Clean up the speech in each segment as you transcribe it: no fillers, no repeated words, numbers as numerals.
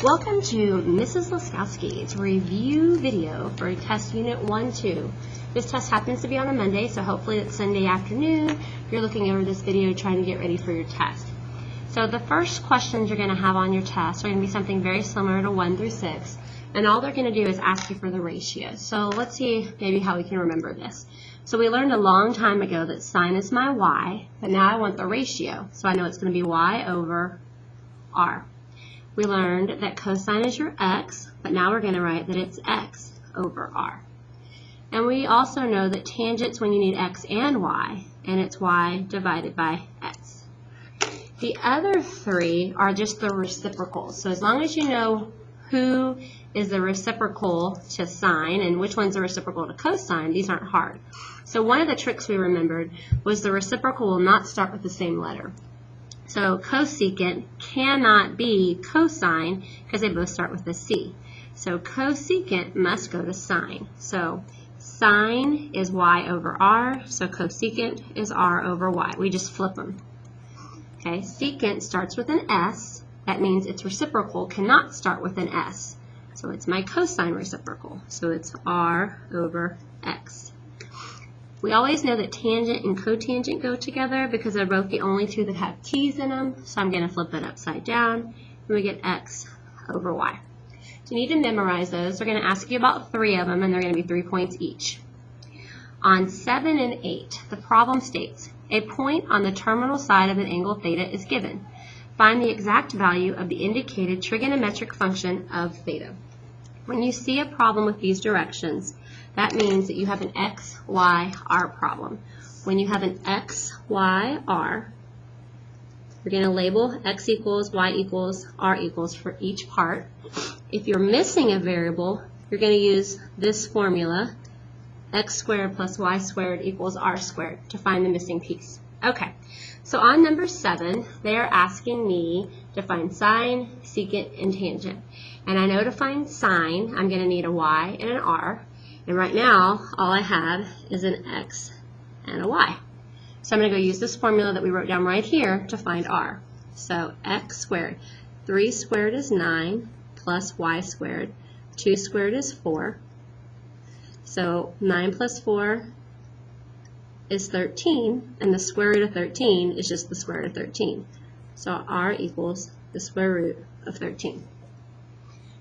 Welcome to Mrs. Laskowski's review video for test unit 1-2. This test happens to be on a Monday, so hopefully it's Sunday afternoon. You're looking over this video trying to get ready for your test. So the first questions you're going to have on your test are going to be something very similar to 1 through 6. And all they're going to do is ask you for the ratios. So let's see maybe how we can remember this. So we learned a long time ago that sine is my y, but now I want the ratio. So I know it's going to be y over r. We learned that cosine is your x, but now we're going to write that it's x over r. And we also know that tangents when you need x and y, and it's y divided by x. The other three are just the reciprocals. So as long as you know who is the reciprocal to sine and which one's the reciprocal to cosine, these aren't hard. So one of the tricks we remembered was the reciprocal will not start with the same letter. So cosecant cannot be cosine because they both start with a C. So cosecant must go to sine. So sine is y over r, so cosecant is r over y. We just flip them. Okay, secant starts with an S. That means its reciprocal cannot start with an S. So it's my cosine reciprocal. So it's r over x. We always know that tangent and cotangent go together because they're both the only two that have t's in them. So I'm going to flip it upside down, and we get x over y. So you need to memorize those. They're going to ask you about 3 of them, and they're going to be 3 points each. On 7 and 8, the problem states, a point on the terminal side of an angle theta is given. Find the exact value of the indicated trigonometric function of theta. When you see a problem with these directions, that means that you have an x, y, r problem. When you have an x, y, r, you're going to label x equals, y equals, r equals for each part. If you're missing a variable, you're going to use this formula, x squared plus y squared equals r squared, to find the missing piece. Okay, so on number 7, they are asking me to find sine, secant, and tangent. And I know to find sine, I'm going to need a y and an r. And right now, all I have is an x and a y. So I'm going to go use this formula that we wrote down right here to find r. So x squared, 3 squared is 9, plus y squared, 2 squared is 4. So 9 plus 4 is 13, and the square root of 13 is just the square root of 13. So r equals the square root of 13.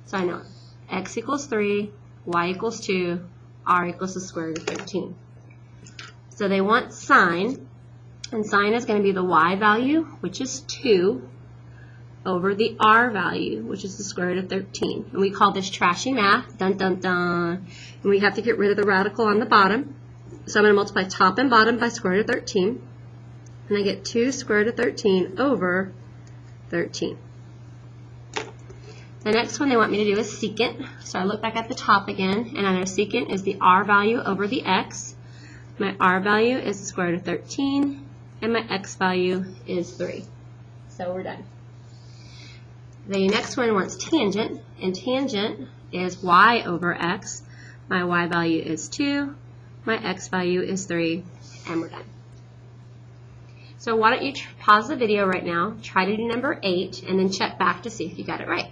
So I know x equals 3, y equals 2, r equals the square root of 13. So they want sine, and sine is going to be the y value, which is 2, over the r value, which is the square root of 13. And we call this trashy math, dun dun dun. And we have to get rid of the radical on the bottom. So I'm going to multiply top and bottom by square root of 13. And I get 2 square root of 13 over 13. The next one they want me to do is secant. So I look back at the top again, and I know secant is the r value over the x. My r value is the square root of 13, and my x value is 3. So we're done. The next one wants tangent, and tangent is y over x. My y value is 2, my x value is 3, and we're done. So why don't you pause the video right now, try to do number 8, and then check back to see if you got it right.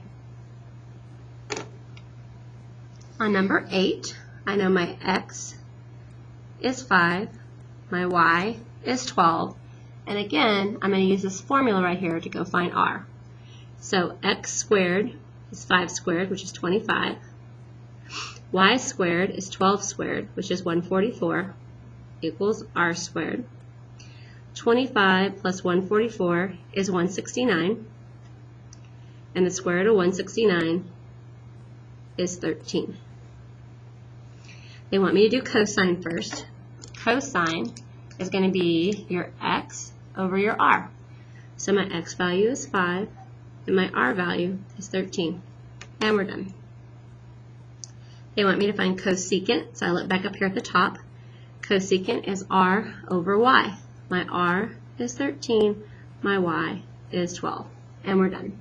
On number 8, I know my x is 5, my y is 12, and again, I'm going to use this formula right here to go find r. So x squared is 5 squared, which is 25. Y squared is 12 squared, which is 144, equals r squared. 25 plus 144 is 169, and the square root of 169 is 13. They want me to do cosine first. Cosine is going to be your x over your r. So my x value is 5, and my r value is 13. And we're done. They want me to find cosecant, so I look back up here at the top. Cosecant is r over y. My r is 13, my y is 12. And we're done.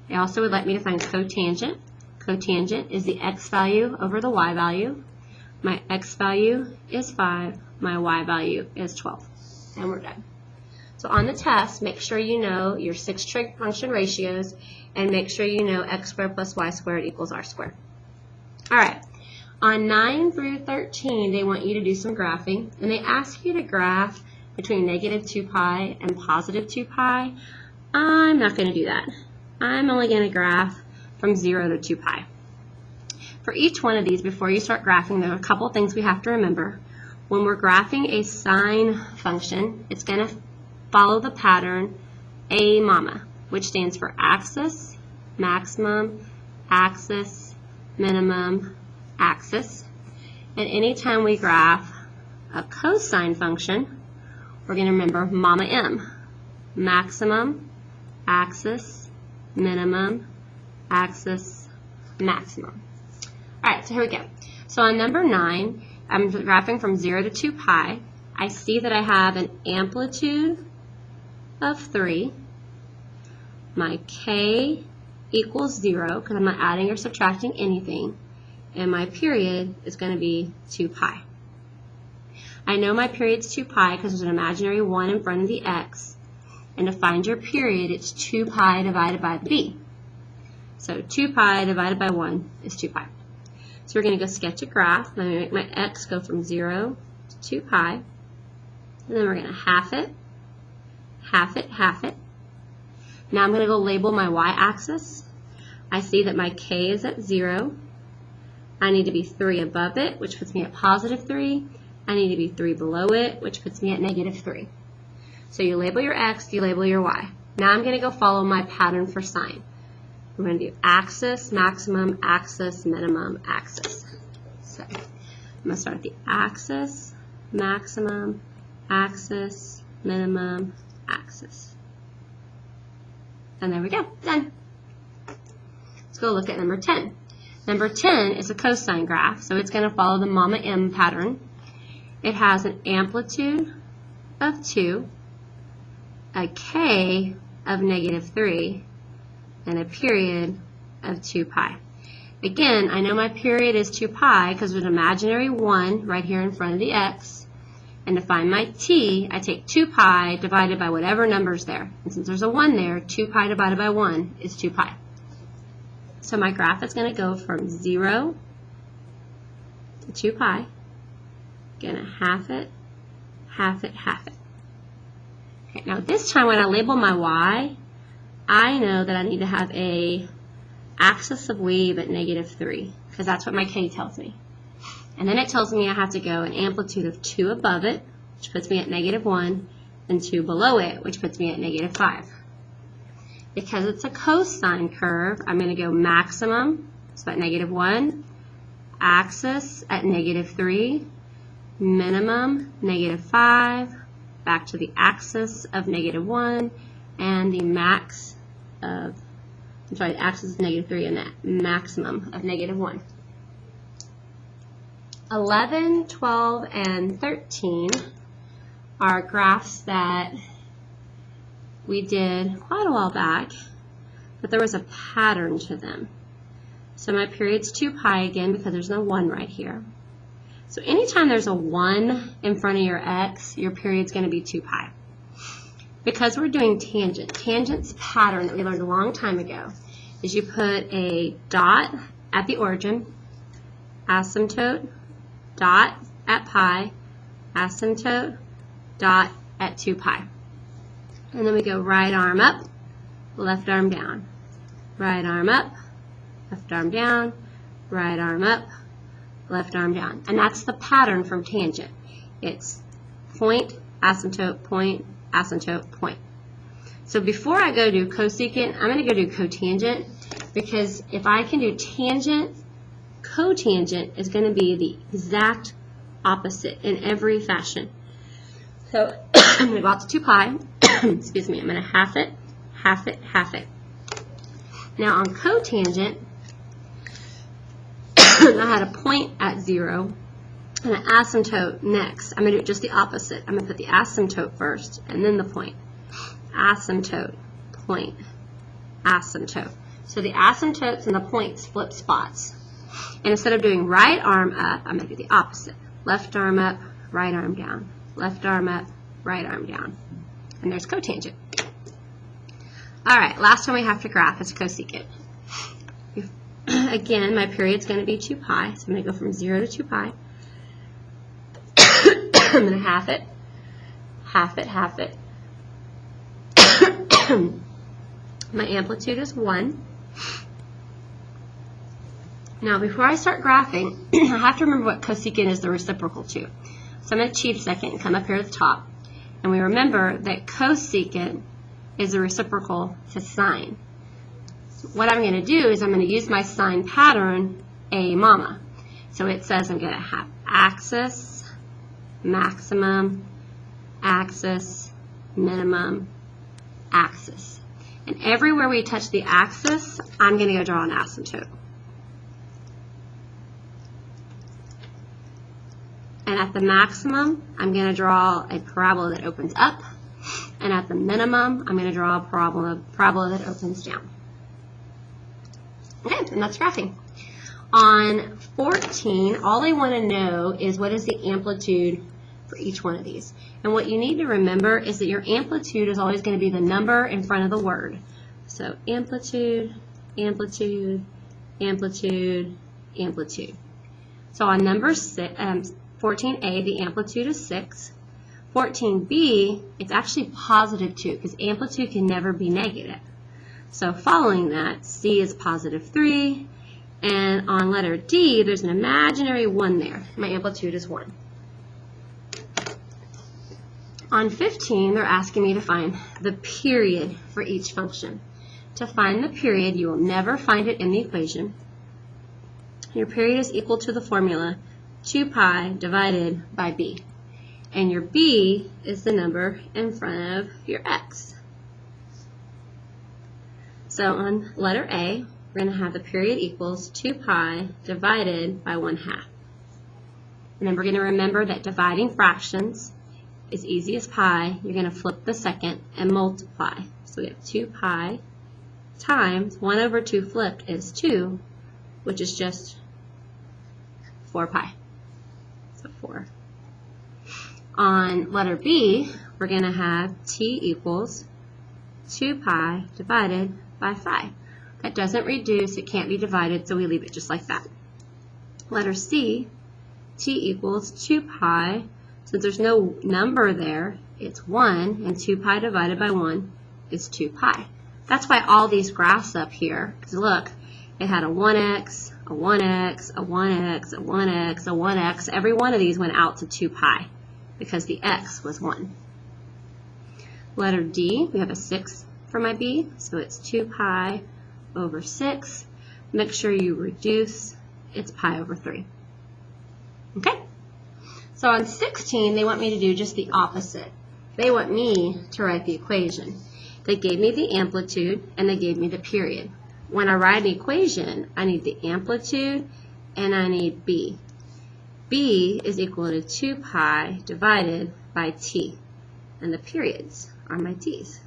They also would like me to find cotangent. Cotangent is the x value over the y value. My x value is 5, my y value is 12. And we're done. So on the test, make sure you know your 6 trig function ratios and make sure you know x squared plus y squared equals r squared. All right, on 9 through 13, they want you to do some graphing, and they ask you to graph between negative 2 pi and positive 2 pi. I'm not going to do that. I'm only going to graph from 0 to 2 pi. For each one of these, before you start graphing, there are a couple things we have to remember. When we're graphing a sine function, it's going to follow the pattern AMAMA, which stands for axis, maximum, axis, minimum, axis. And anytime we graph a cosine function, we're going to remember MAMA M, maximum, axis, minimum, axis, maximum. All right, so here we go. So on number 9, I'm graphing from 0 to 2 pi. I see that I have an amplitude of 3. My k equals 0 because I'm not adding or subtracting anything. And my period is going to be 2 pi. I know my period's 2 pi because there's an imaginary 1 in front of the x. And to find your period, it's 2 pi divided by the b. So 2 pi divided by 1 is 2 pi. So we're going to go sketch a graph. I'm going to make my x go from 0 to 2 pi. And then we're going to half it, half it, half it. Now I'm going to go label my y-axis. I see that my k is at 0. I need to be 3 above it, which puts me at positive 3. I need to be 3 below it, which puts me at negative 3. So you label your x, you label your y. Now I'm going to go follow my pattern for sine. I'm going to do axis, maximum, axis, minimum, axis. So I'm going to start with the axis, maximum, axis, minimum, axis. And there we go, done. Let's go look at number 10. Number 10 is a cosine graph, so it's going to follow the MAMA M pattern. It has an amplitude of 2, a k of negative 3, and a period of 2 pi. Again, I know my period is 2 pi because there's an imaginary 1 right here in front of the x. And to find my t, I take 2 pi divided by whatever number's there. And since there's a 1 there, 2 pi divided by 1 is 2 pi. So my graph is going to go from 0 to 2 pi. Going to half it, half it, half it. Okay, now this time when I label my y, I know that I need to have a axis of weave at negative 3 because that's what my k tells me. And then it tells me I have to go an amplitude of 2 above it, which puts me at negative 1, and 2 below it, which puts me at negative 5. Because it's a cosine curve, I'm going to go maximum, so at negative 1, axis at negative 3, minimum, negative 5, back to the axis of negative 1, and the max of, the axis is negative 3 and the maximum of negative 1. 11, 12, and 13 are graphs that we did quite a while back, but there was a pattern to them. So my period's 2 pi again because there's no 1 right here. So anytime there's a 1 in front of your x, your period's going to be 2 pi. Because we're doing tangent, tangent's pattern that we learned a long time ago is you put a dot at the origin, asymptote, dot at pi, asymptote, dot at 2 pi. And then we go right arm up, left arm down, right arm up, left arm down, right arm up, left arm down. And that's the pattern from tangent. It's point, asymptote, point, asymptote, point. So before I go do cosecant, I'm going to go do cotangent because if I can do tangent, cotangent is going to be the exact opposite in every fashion. So I'm going to go out to 2 pi. Excuse me. I'm going to half it, half it, half it. Now on cotangent, I had a point at 0 and an asymptote next. I'm going to do just the opposite. I'm going to put the asymptote first and then the point. Asymptote, point, asymptote. So the asymptotes and the points flip spots. And instead of doing right arm up, I'm going to do the opposite. Left arm up, right arm down. Left arm up, right arm down. and there's cotangent. All right, last one we have to graph is cosecant. Again, my period's going to be 2 pi, so I'm going to go from 0 to 2 pi. I'm going to half it, half it, half it. My amplitude is 1. Now, before I start graphing, I have to remember what cosecant is the reciprocal to. So I'm going to cheat a second and come up here to the top. And we remember that cosecant is a reciprocal to sine. So what I'm going to do is I'm going to use my sine pattern, A mama. So it says I'm going to have axis, maximum, axis, minimum, axis. And everywhere we touch the axis, I'm going to go draw an asymptote. And at the maximum, I'm going to draw a parabola that opens up. And at the minimum, I'm going to draw a parabola that opens down. Okay, and that's graphing. On 14, all I want to know is what is the amplitude for each one of these. And what you need to remember is that your amplitude is always going to be the number in front of the word. So amplitude, amplitude, amplitude, amplitude. So on number 14a, the amplitude is 6. 14b, it's actually positive 2 because amplitude can never be negative. So following that, C is positive 3. And on letter D, there's an imaginary 1 there. My amplitude is 1. On 15, they're asking me to find the period for each function. To find the period, you will never find it in the equation. Your period is equal to the formula 2 pi divided by b. And your b is the number in front of your x. So on letter A, we're going to have the period equals 2 pi divided by 1/2. And then we're going to remember that dividing fractions is easy as pi. You're going to flip the second and multiply. So we have 2 pi times 1 over 2 flipped is 2, which is just 4 pi. So 4. On letter B, we're going to have t equals 2 pi divided by 5. That doesn't reduce, it can't be divided, so we leave it just like that. Letter C, t equals 2 pi. Since there's no number there, it's 1, and 2 pi divided by 1 is 2 pi. That's why all these graphs up here, because look, it had a 1x, a 1x, a 1x, a 1x, a 1x. Every one of these went out to 2 pi because the x was 1. Letter D, we have a 6 for my B, so it's 2 pi over 6. Make sure you reduce, it's pi over 3. Okay? So on 16, they want me to do just the opposite. They want me to write the equation. They gave me the amplitude and they gave me the period. When I write an equation, I need the amplitude and I need B. B is equal to 2 pi divided by T. And the periods are my T's.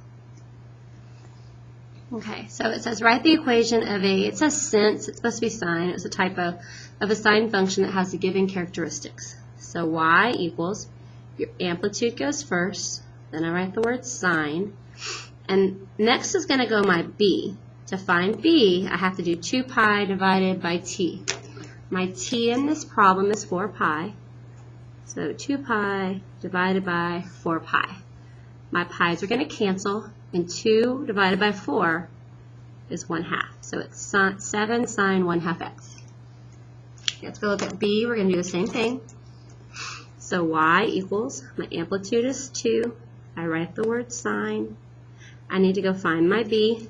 Okay, so it says write the equation of it says since, it's supposed to be sine, it's a typo, of a sine function that has the given characteristics. So y equals, your amplitude goes first, then I write the word sine, and next is going to go my b. To find b, I have to do 2 pi divided by t. My t in this problem is 4 pi, so 2 pi divided by 4 pi. My pi's are going to cancel, and 2 divided by 4 is 1/2. So it's 7 sine 1/2 x. Let's go look at b. We're going to do the same thing. So y equals, my amplitude is 2. I write the word sine. I need to go find my b.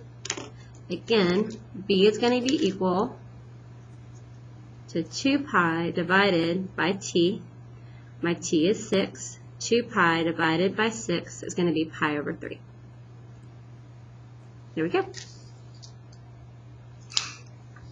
Again, b is going to be equal to 2 pi divided by t. My t is 6. 2 pi divided by 6 is going to be pi over 3. There we go.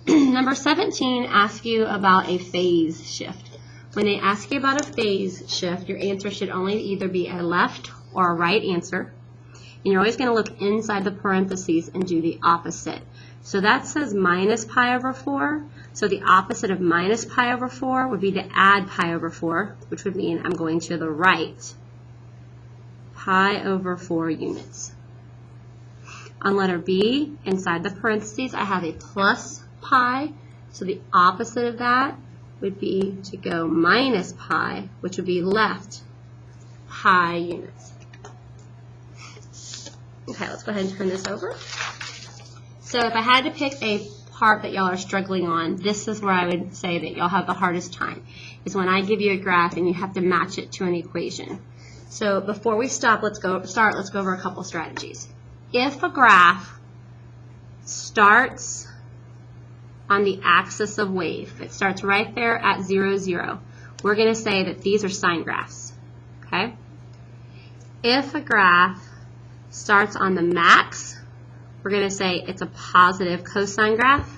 Number 17 asks you about a phase shift. When they ask you about a phase shift, your answer should only either be a left or a right answer. And you're always going to look inside the parentheses and do the opposite. So that says minus pi over 4. So the opposite of minus pi over 4 would be to add pi over 4, which would mean I'm going to the right. pi over 4 units. On letter B, inside the parentheses, I have a plus pi, so the opposite of that would be to go minus pi, which would be left pi units. Okay, let's go ahead and turn this over. So if I had to pick a part that y'all are struggling on, this is where I would say that y'all have the hardest time, is when I give you a graph and you have to match it to an equation. So before we stop, let's go over a couple strategies. If a graph starts on the axis of wave, it starts right there at 0, 0, we're going to say that these are sine graphs. Okay? If a graph starts on the max, we're going to say it's a positive cosine graph.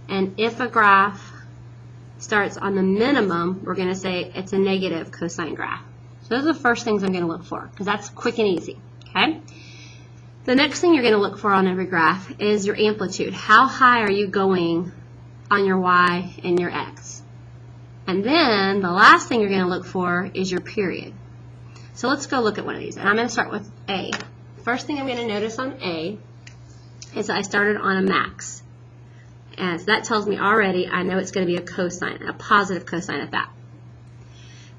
And if a graph starts on the minimum, we're going to say it's a negative cosine graph. So those are the first things I'm going to look for, because that's quick and easy. Okay? The next thing you're going to look for on every graph is your amplitude. How high are you going on your y and your x? And then the last thing you're going to look for is your period. So let's go look at one of these. And I'm going to start with A. First thing I'm going to notice on A is that I started on a max. And so that tells me already I know it's going to be a cosine, a positive cosine at that.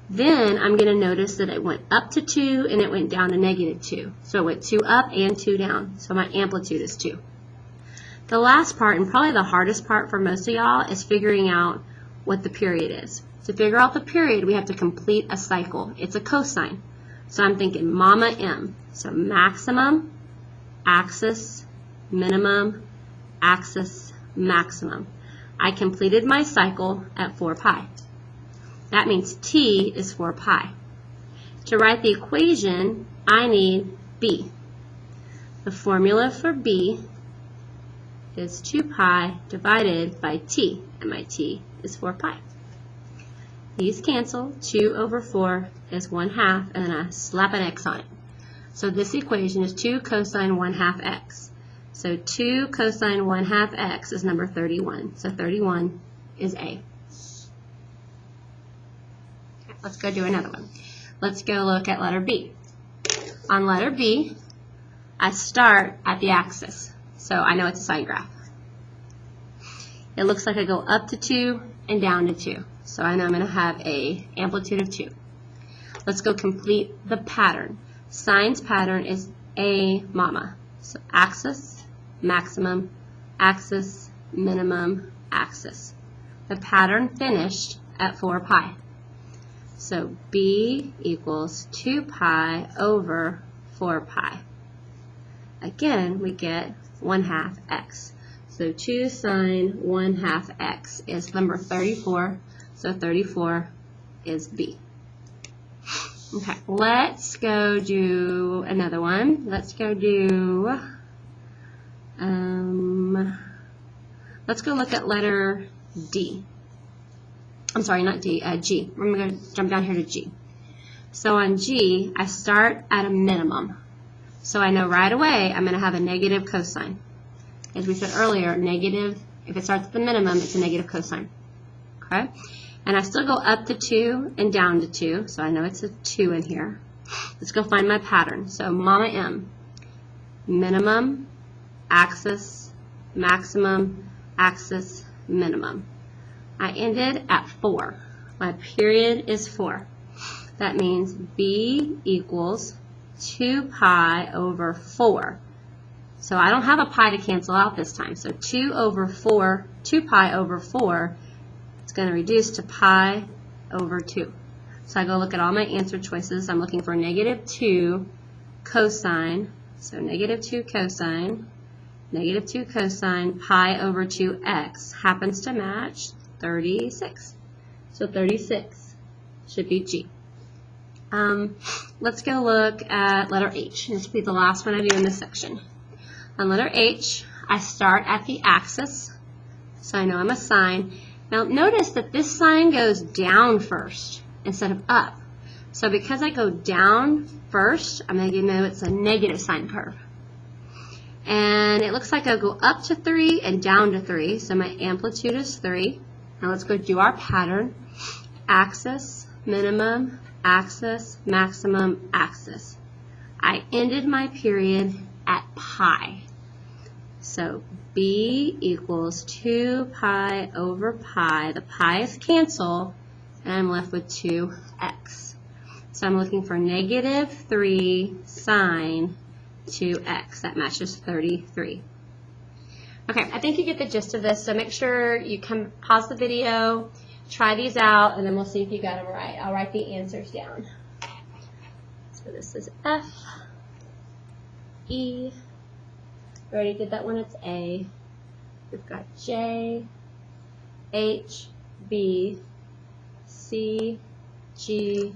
Then I'm going to notice that it went up to 2 and it went down to negative 2. So it went 2 up and 2 down. So my amplitude is 2. The last part, and probably the hardest part for most of y'all, is figuring out what the period is. To figure out the period, we have to complete a cycle. It's a cosine. So I'm thinking mama m. So maximum, axis, minimum, axis, maximum. I completed my cycle at 4 pi. That means t is 4 pi. To write the equation, I need b. The formula for b is 2 pi divided by t, and my t is 4 pi. These cancel. 2 over 4 is 1/2, and then I slap an x on it. So this equation is 2 cosine 1/2 x. So 2 cosine 1/2 x is number 31. So 31 is A. Let's go do another one. Let's go look at letter B. On letter B, I start at the axis. So I know it's a sine graph. It looks like I go up to 2 and down to 2. So I know I'm going to have a amplitude of 2. Let's go complete the pattern. Sine's pattern is A mama. So axis, maximum, axis, minimum, axis. The pattern finished at 4 pi. So B equals 2 pi over 4 pi. Again, we get 1/2 x. So 2 sine 1/2 x is number 34. So 34 is B. Okay, let's go do another one. Let's go do, let's go look at letter D. I'm sorry, not D, G. I'm going to jump down here to G. So on G, I start at a minimum. So I know right away I'm going to have a negative cosine. As we said earlier, negative, if it starts at the minimum, it's a negative cosine. Okay? And I still go up to 2 and down to 2, so I know it's a 2 in here. Let's go find my pattern. So mama m, minimum, axis, maximum, axis, minimum. I ended at 4. My period is 4. That means B equals 2 pi over 4. So I don't have a pi to cancel out this time. So 2 pi over 4, it's going to reduce to pi over 2. So I go look at all my answer choices. I'm looking for negative 2 cosine. So negative 2 cosine, negative 2 cosine, pi over 2x happens to match 36. So 36 should be G. Let's go look at letter H. This will be the last one I do in this section. On letter H, I start at the axis, so I know I'm a sine. Now notice that this sign goes down first instead of up. So because I go down first, I'm going to know it's a negative sine curve. And it looks like I'll go up to 3 and down to 3, so my amplitude is 3. Now let's go do our pattern. Axis, minimum, axis, maximum, axis. I ended my period at pi. So b equals 2 pi over pi. The pi's cancel, and I'm left with 2x. So I'm looking for -3 sine 2x. That matches 33. Okay, I think you get the gist of this, so make sure you pause the video, try these out, and then we'll see if you got them right. I'll write the answers down. So this is F, E, we already did that one, it's A. We've got J, H, B, C, G,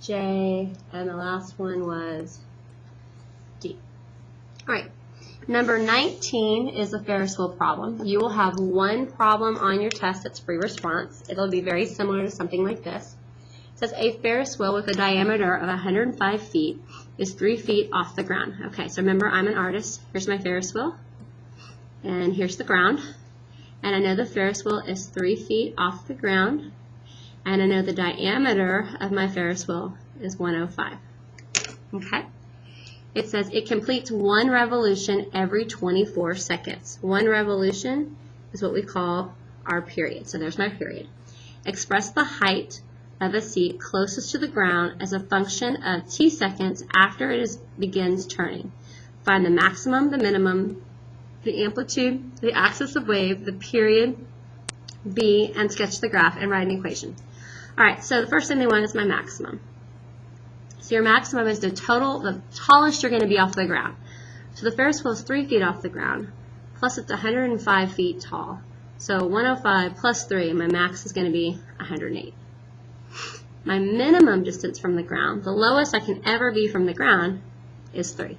J, and the last one was D. All right, number 19 is a Ferris wheel problem. You will have one problem on your test that's free response. It'll be very similar to something like this. It says a Ferris wheel with a diameter of 105 feet is 3 feet off the ground. Okay, so remember, I'm an artist. Here's my Ferris wheel, and here's the ground. And I know the Ferris wheel is 3 feet off the ground, and I know the diameter of my Ferris wheel is 105. Okay? It says it completes one revolution every 24 seconds. One revolution is what we call our period. So there's my period. Express the height of a seat closest to the ground as a function of t seconds after it begins turning. Find the maximum, the minimum, the amplitude, the axis of wave, the period, B, and sketch the graph and write an equation. All right, so the first thing they want is my maximum. So your maximum is the tallest you're going to be off the ground. So the Ferris wheel is 3 feet off the ground, plus it's 105 feet tall. So 105 plus 3, my max is going to be 108. My minimum distance from the ground, the lowest I can ever be from the ground, is 3.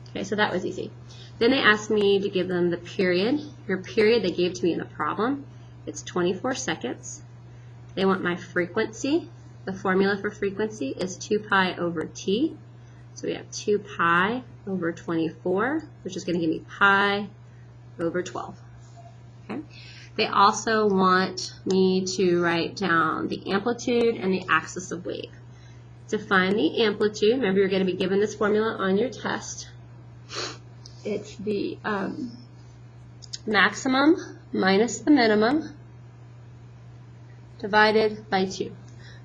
Okay, so that was easy. Then they asked me to give them the period. Your period they gave to me in the problem. It's 24 seconds. They want my frequency. The formula for frequency is 2 pi over t. So we have 2 pi over 24, which is going to give me pi over 12. Okay. They also want me to write down the amplitude and the axis of wave. To find the amplitude, remember you're going to be given this formula on your test. It's the maximum minus the minimum divided by 2.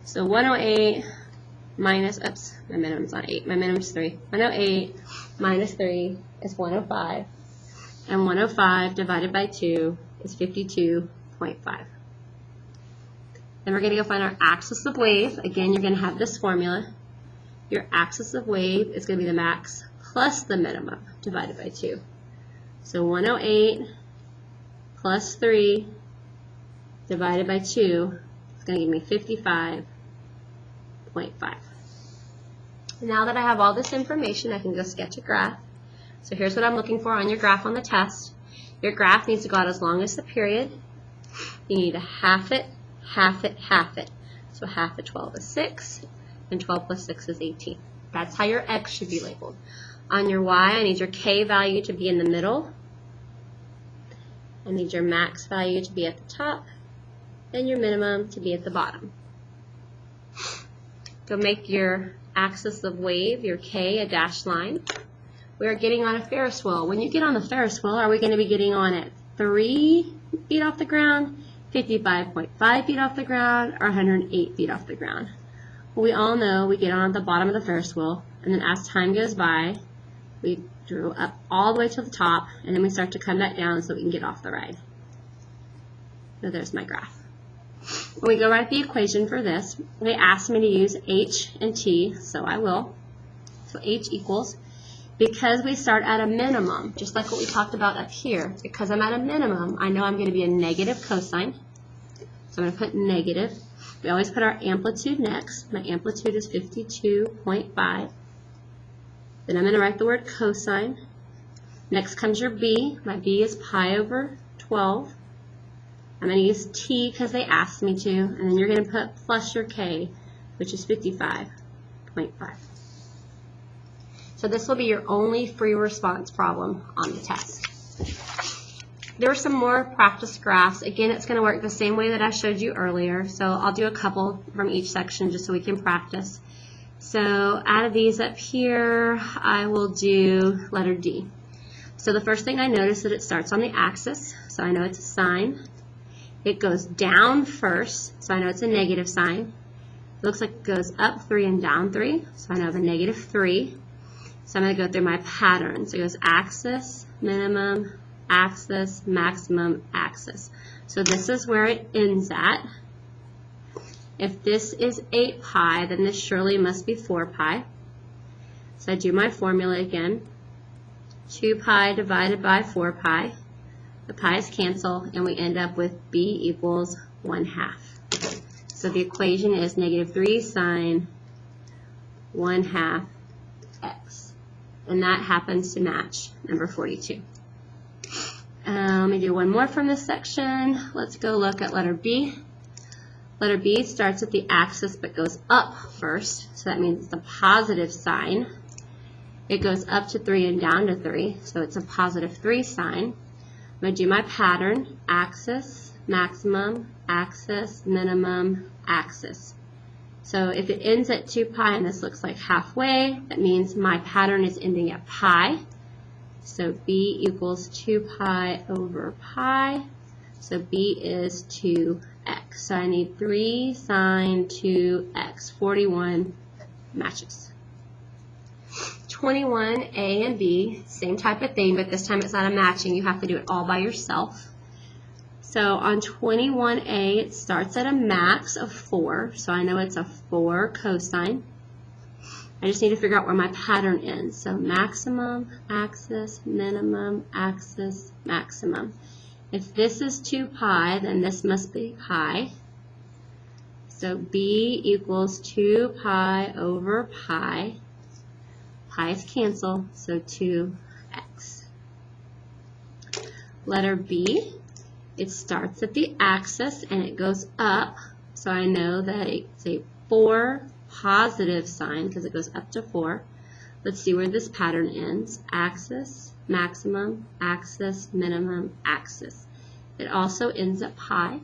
So 108 minus, oops, my minimum's not 8, my minimum's 3. 108 minus 3 is 105, and 105 divided by 2 is 52.5. Then we're going to go find our axis of wave. Again, you're going to have this formula. Your axis of wave is going to be the max plus the minimum divided by 2. So 108 plus 3 divided by 2 is going to give me 55.5. Now that I have all this information, I can go sketch a graph. So here's what I'm looking for on your graph on the test. Your graph needs to go out as long as the period. You need to half it, half it, half it. So half of 12 is 6, and 12 plus 6 is 18. That's how your x should be labeled. On your y, I need your k value to be in the middle. I need your max value to be at the top, and your minimum to be at the bottom. Go make your axis of wave, your k, a dashed line. We are getting on a Ferris wheel. When you get on the Ferris wheel, are we going to be getting on it 3 feet off the ground, 55.5 feet off the ground, or 108 feet off the ground? Well, we all know we get on at the bottom of the Ferris wheel, and then as time goes by, we drew up all the way to the top, and then we start to come back down so we can get off the ride. So there's my graph. When we go write the equation for this, they asked me to use h and t, so I will. So h equals, because we start at a minimum, just like what we talked about up here, because I'm at a minimum, I know I'm going to be a negative cosine. So I'm going to put negative. We always put our amplitude next. My amplitude is 52.5. Then I'm going to write the word cosine. Next comes your b. My b is pi over 12. I'm going to use t because they asked me to, and then you're going to put plus your k, which is 55.5. So this will be your only free response problem on the test. There are some more practice graphs. Again, it's going to work the same way that I showed you earlier, so I'll do a couple from each section just so we can practice. So out of these up here, I will do letter D. So the first thing I notice that it starts on the axis, so I know it's a sign. It goes down first, so I know it's a negative sign. It looks like it goes up 3 and down 3, so I know I have a negative 3. So I'm going to go through my pattern. So it goes axis, minimum, axis, maximum, axis. So this is where it ends at. If this is 8 pi, then this surely must be 4 pi. So I do my formula again. 2 pi divided by 4 pi. The pi's cancel, and we end up with b equals 1/2. So the equation is negative 3 sine 1/2 x. And that happens to match number 42. Let me do one more from this section. Let's go look at letter B. Letter B starts at the axis but goes up first, so that means it's a positive sign. It goes up to 3 and down to 3, so it's a positive 3 sign. I'm going to do my pattern, axis, maximum, axis, minimum, axis. So if it ends at 2 pi and this looks like halfway, that means my pattern is ending at pi. So b equals 2 pi over pi. So b is 2x. So I need 3 sine 2x. 41 matches. 21, A and B, same type of thing, but this time it's not a matching. You have to do it all by yourself. So on 21A, it starts at a max of 4, so I know it's a 4 cosine. I just need to figure out where my pattern ends. So maximum, axis, minimum, axis, maximum. If this is 2 pi, then this must be pi. So b equals 2 pi over pi. Pi's cancel, so 2x. Letter B, it starts at the axis and it goes up, so I know that it's a 4 positive sign because it goes up to 4. Let's see where this pattern ends. Axis, maximum, axis, minimum, axis. It also ends at pi,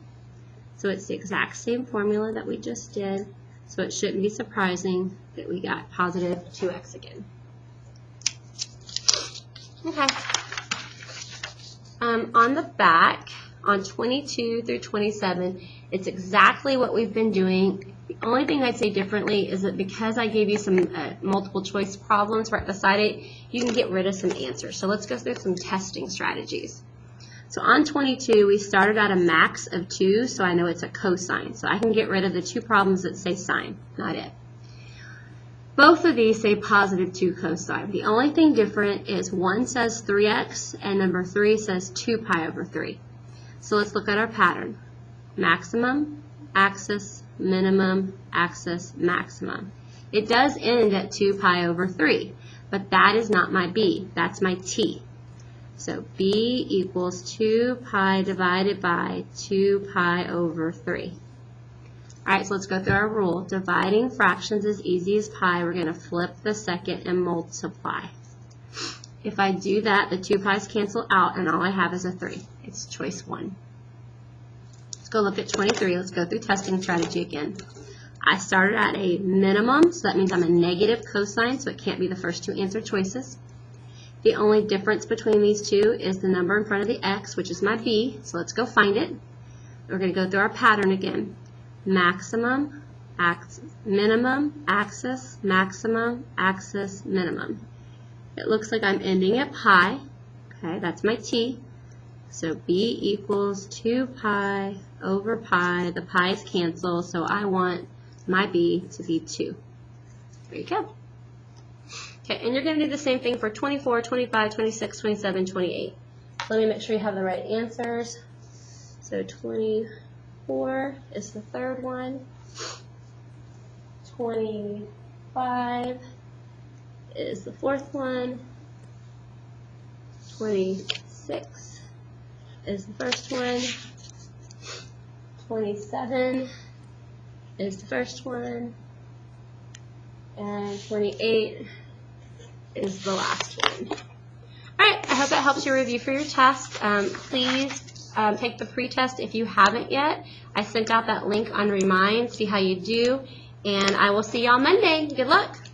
so it's the exact same formula that we just did, so it shouldn't be surprising that we got positive 2x again. Okay. On the back, on 22 through 27, it's exactly what we've been doing. The only thing I'd say differently is that because I gave you some multiple choice problems right beside it, you can get rid of some answers. So let's go through some testing strategies. So on 22, we started at a max of 2, so I know it's a cosine. So I can get rid of the 2 problems that say sine, not it. Both of these say positive 2 cosine. The only thing different is one says 3x and number 3 says 2 pi over 3. So let's look at our pattern. Maximum, axis, minimum, axis, maximum. It does end at 2 pi over 3, but that is not my b, that's my t. So b equals 2 pi divided by 2 pi over 3. Alright, so let's go through our rule. Dividing fractions as easy as pi. We're going to flip the second and multiply. If I do that, the 2 pi's cancel out and all I have is a 3. It's choice 1. Let's go look at 23. Let's go through testing strategy again. I started at a minimum, so that means I'm a negative cosine, so it can't be the first 2 answer choices. The only difference between these two is the number in front of the x, which is my b, so let's go find it. We're going to go through our pattern again. Maximum, axis, minimum, axis, maximum, axis, minimum. It looks like I'm ending at pi. Okay, that's my t. So b equals 2 pi over pi. The pi's cancel, so I want my b to be 2. There you go. Okay, and you're going to do the same thing for 24, 25, 26, 27, 28. Let me make sure you have the right answers. So 24 is the third one. 25 is the fourth one. 26 is the first one. 27 is the first one. And 28 is the last one. Alright, I hope that helps you review for your test. Please take the pre-test if you haven't yet. I sent out that link on Remind, see how you do. And I will see you on Monday. Good luck.